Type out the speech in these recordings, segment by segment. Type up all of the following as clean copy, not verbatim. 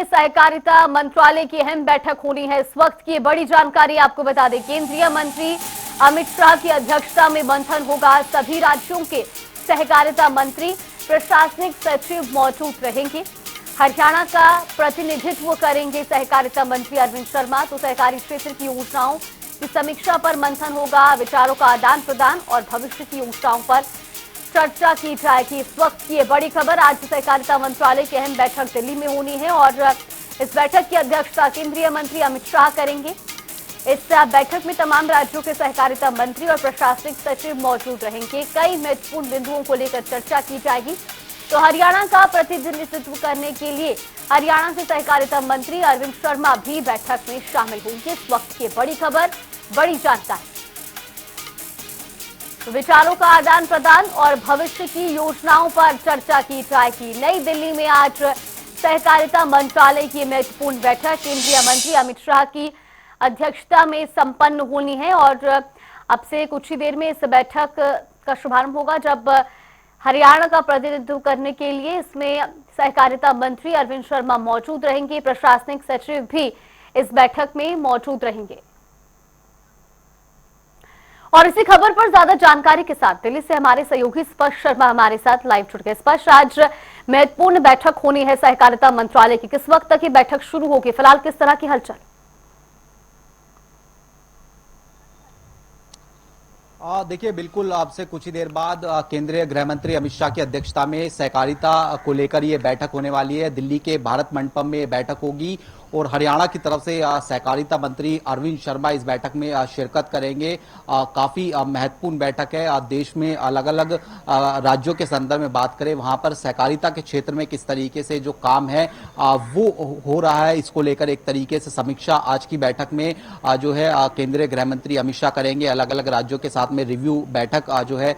सहकारिता मंत्रालय की अहम बैठक होनी है इस वक्त की बड़ी जानकारी आपको बता दें। केंद्रीय मंत्री अमित शाह की अध्यक्षता में मंथन होगा। सभी राज्यों के सहकारिता मंत्री, प्रशासनिक सचिव मौजूद रहेंगे। हरियाणा का प्रतिनिधित्व करेंगे सहकारिता मंत्री अरविंद शर्मा। तो सहकारी क्षेत्र की योजनाओं की समीक्षा पर मंथन होगा, विचारों का आदान प्रदान और भविष्य की योजनाओं पर चर्चा की जाएगी। इस वक्त की बड़ी खबर, आज सहकारिता मंत्रालय की अहम बैठक दिल्ली में होनी है और इस बैठक की अध्यक्षता केंद्रीय मंत्री अमित शाह करेंगे। इस बैठक में तमाम राज्यों के सहकारिता मंत्री और प्रशासनिक सचिव मौजूद रहेंगे। कई महत्वपूर्ण बिंदुओं को लेकर चर्चा की जाएगी। तो हरियाणा का प्रतिनिधित्व करने के लिए हरियाणा से सहकारिता मंत्री अरविंद शर्मा भी बैठक में शामिल होंगे। इस वक्त की बड़ी खबर, बड़ी जानकारी। विचारों का आदान प्रदान और भविष्य की योजनाओं पर चर्चा की जाएगी। नई दिल्ली में आज सहकारिता मंत्रालय की महत्वपूर्ण बैठक केंद्रीय मंत्री अमित शाह की अध्यक्षता में संपन्न होनी है और अब से कुछ ही देर में इस बैठक का शुभारंभ होगा, जब हरियाणा का प्रतिनिधित्व करने के लिए इसमें सहकारिता मंत्री अरविंद शर्मा मौजूद रहेंगे। प्रशासनिक सचिव भी इस बैठक में मौजूद रहेंगे। और इसी खबर पर ज्यादा जानकारी के साथ दिल्ली से हमारे सहयोगी स्पर्श शर्मा हमारे साथ लाइव जुड़ गए। स्पर्श, आज महत्वपूर्ण बैठक होनी है सहकारिता मंत्रालय की, किस वक्त तक ये बैठक शुरू होगी? फिलहाल किस तरह की हलचल? देखिए, बिल्कुल आपसे कुछ ही देर बाद केंद्रीय गृह मंत्री अमित शाह की अध्यक्षता में सहकारिता को लेकर ये बैठक होने वाली है। दिल्ली के भारत मंडपम में ये बैठक होगी और हरियाणा की तरफ से सहकारिता मंत्री अरविंद शर्मा इस बैठक में शिरकत करेंगे। काफी महत्वपूर्ण बैठक है। देश में अलग अलग राज्यों के संदर्भ में बात करें, वहां पर सहकारिता के क्षेत्र में किस तरीके से जो काम है वो हो रहा है, इसको लेकर एक तरीके से समीक्षा आज की बैठक में जो है केंद्रीय गृह मंत्री अमित शाह करेंगे। अलग अलग राज्यों के साथ में रिव्यू बैठक जो है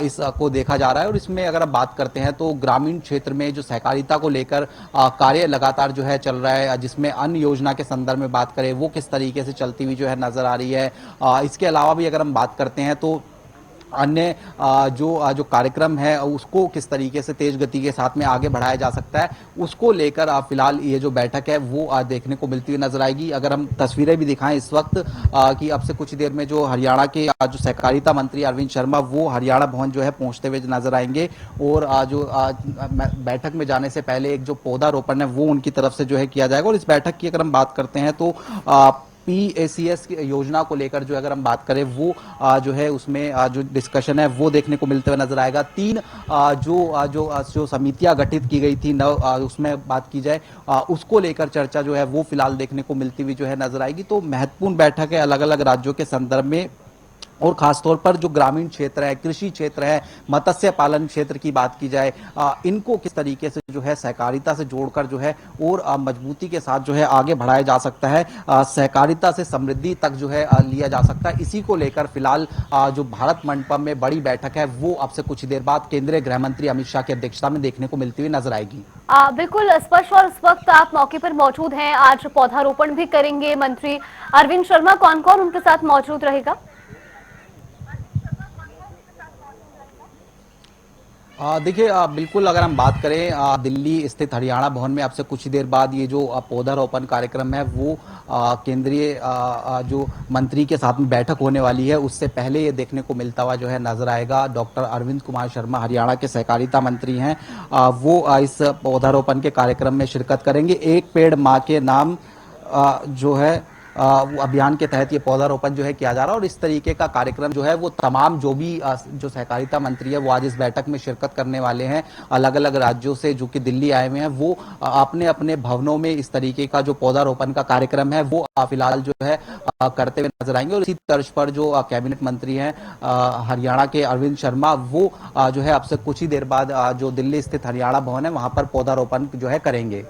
इसको देखा जा रहा है। और इसमें अगर हम बात करते हैं तो ग्रामीण क्षेत्र में जो सहकारिता को लेकर कार्य लगातार जो है चल रहा है, जिसमें अन्य योजना के संदर्भ में बात करें वो किस तरीके से चलती हुई जो है नजर आ रही है। इसके अलावा भी अगर हम बात करते हैं तो अन्य जो कार्यक्रम है उसको किस तरीके से तेज गति के साथ में आगे बढ़ाया जा सकता है, उसको लेकर फिलहाल ये जो बैठक है वो देखने को मिलती हुई नजर आएगी। अगर हम तस्वीरें भी दिखाएं इस वक्त कि अब से कुछ देर में जो हरियाणा के जो सहकारिता मंत्री अरविंद शर्मा वो हरियाणा भवन जो है पहुंचते हुए नजर आएंगे और जो बैठक में जाने से पहले एक जो पौधारोपण है वो उनकी तरफ से जो है किया जाएगा। और इस बैठक की अगर हम बात करते हैं तो PACS योजना को लेकर जो अगर हम बात करें वो जो है उसमें जो डिस्कशन है वो देखने को मिलते हुए नजर आएगा। 3 जो समितियां गठित की गई थी उसमें बात की जाए उसको लेकर चर्चा जो है वो फिलहाल देखने को मिलती हुई जो है नजर आएगी। तो महत्वपूर्ण बैठक है अलग अलग राज्यों के संदर्भ में और खासतौर पर जो ग्रामीण क्षेत्र है, कृषि क्षेत्र है, मत्स्य पालन क्षेत्र की बात की जाए, इनको किस तरीके से जो है सहकारिता से जोड़कर जो है और मजबूती के साथ जो है आगे बढ़ाया जा सकता है, सहकारिता से समृद्धि तक जो है लिया जा सकता है। इसी को लेकर फिलहाल जो भारत मंडपम में बड़ी बैठक है वो अब से कुछ देर बाद केंद्रीय गृह मंत्री अमित शाह की अध्यक्षता में देखने को मिलती हुई नजर आएगी। बिल्कुल स्पष्ट। और इस वक्त आप मौके पर मौजूद हैं, आज पौधारोपण भी करेंगे मंत्री अरविंद शर्मा, कौन कौन उनके साथ मौजूद रहेगा? देखिए, बिल्कुल अगर हम बात करें दिल्ली स्थित हरियाणा भवन में अब से कुछ देर बाद ये जो पौधारोपण कार्यक्रम है वो केंद्रीय जो मंत्री के साथ में बैठक होने वाली है उससे पहले ये देखने को मिलता हुआ जो है नजर आएगा। डॉक्टर अरविंद कुमार शर्मा हरियाणा के सहकारिता मंत्री हैं, वो इस पौधारोपण के कार्यक्रम में शिरकत करेंगे। एक पेड़ माँ के नाम जो है अभियान के तहत ये पौधारोपण जो है किया जा रहा है और इस तरीके का कार्यक्रम जो है वो तमाम जो भी जो सहकारिता मंत्री है वो आज इस बैठक में शिरकत करने वाले हैं। अलग अलग राज्यों से जो कि दिल्ली आए हुए हैं वो अपने अपने भवनों में इस तरीके का जो पौधारोपण का कार्यक्रम है वो फिलहाल जो है करते हुए नजर आएंगे। और इसी तर्ज पर जो कैबिनेट मंत्री हैं हरियाणा के अरविंद शर्मा वो जो है अब से कुछ ही देर बाद जो दिल्ली स्थित हरियाणा भवन है वहां पर पौधारोपण जो है करेंगे।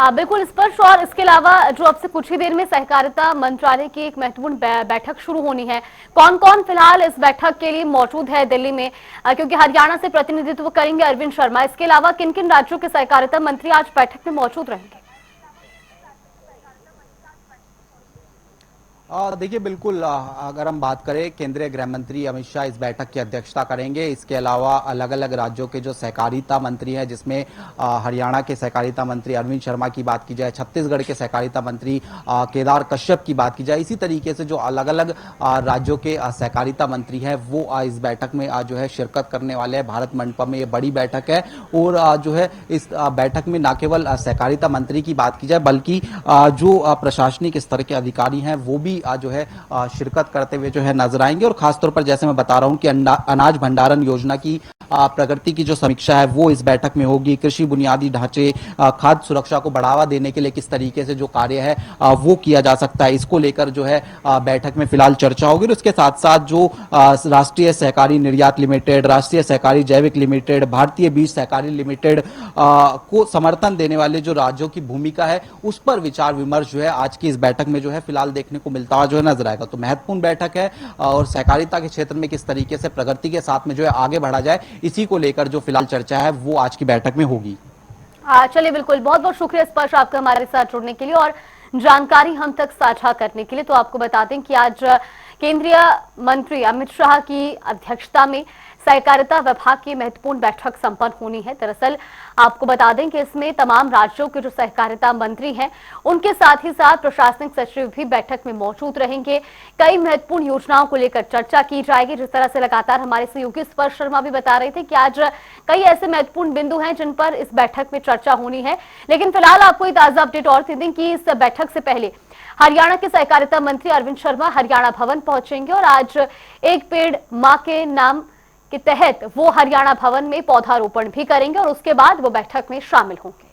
बिल्कुल स्पष्ट। और इसके अलावा जो अब से कुछ ही देर में सहकारिता मंत्रालय की एक महत्वपूर्ण बैठक शुरू होनी है, कौन कौन फिलहाल इस बैठक के लिए मौजूद है दिल्ली में? क्योंकि हरियाणा से प्रतिनिधित्व करेंगे अरविंद शर्मा, इसके अलावा किन किन राज्यों के सहकारिता मंत्री आज बैठक में मौजूद रहेंगे? देखिए बिल्कुल, अगर हम बात करें, केंद्रीय गृह मंत्री अमित शाह इस बैठक की अध्यक्षता करेंगे। इसके अलावा अलग अलग राज्यों के जो सहकारिता मंत्री हैं, जिसमें हरियाणा के सहकारिता मंत्री अरविंद शर्मा की बात की जाए, छत्तीसगढ़ के सहकारिता मंत्री केदार कश्यप की बात की जाए, इसी तरीके से जो अलग अलग राज्यों के सहकारिता मंत्री हैं वो इस बैठक में जो है शिरकत करने वाले हैं। भारत मंडपम में ये बड़ी बैठक है और जो है इस बैठक में न केवल सहकारिता मंत्री की बात की जाए, बल्कि जो प्रशासनिक स्तर के अधिकारी हैं वो भी जो है शिरकत करते हुए जो है नजर आएंगे। और खासतौर पर जैसे मैं बता रहा हूं कि अनाज भंडारण योजना की प्रगति की जो समीक्षा है वो इस बैठक में होगी। कृषि बुनियादी ढांचे, खाद्य सुरक्षा को बढ़ावा देने के लिए किस तरीके से जो कार्य है वो किया जा सकता है, इसको लेकर जो है बैठक में फिलहाल चर्चा होगी। और उसके साथ साथ जो राष्ट्रीय सहकारी निर्यात लिमिटेड, राष्ट्रीय सहकारी जैविक लिमिटेड, भारतीय बीज सहकारी लिमिटेड को समर्थन देने वाले जो राज्यों की भूमिका है उस पर विचार विमर्श जो है आज की इस बैठक में जो है फिलहाल देखने को मिलता हुआ जो है नजर आएगा। तो महत्वपूर्ण बैठक है और सहकारिता के क्षेत्र में किस तरीके से प्रगति के साथ में जो है आगे बढ़ा जाए, इसी को लेकर जो फिलहाल चर्चा है वो आज की बैठक में होगी। चलिए, बिल्कुल, बहुत बहुत शुक्रिया स्पर्श आपका हमारे साथ जुड़ने के लिए और जानकारी हम तक साझा करने के लिए। तो आपको बता दें कि आज केंद्रीय मंत्री अमित शाह की अध्यक्षता में सहकारिता विभाग की महत्वपूर्ण बैठक संपन्न होनी है। दरअसल आपको बता दें कि इसमें तमाम राज्यों के जो सहकारिता मंत्री हैं उनके साथ ही साथ प्रशासनिक सचिव भी बैठक में मौजूद रहेंगे। कई महत्वपूर्ण योजनाओं को लेकर चर्चा की जाएगी। जिस तरह से लगातार हमारे सहयोगी स्पर्श शर्मा भी बता रहे थे कि आज कई ऐसे महत्वपूर्ण बिंदु हैं जिन पर इस बैठक में चर्चा होनी है। लेकिन फिलहाल आपको एक ताजा अपडेट और दे दें कि इस बैठक से पहले हरियाणा के सहकारिता मंत्री अरविंद शर्मा हरियाणा भवन पहुंचेंगे और आज एक पेड़ मां के नाम के तहत वो हरियाणा भवन में पौधारोपण भी करेंगे और उसके बाद वो बैठक में शामिल होंगे।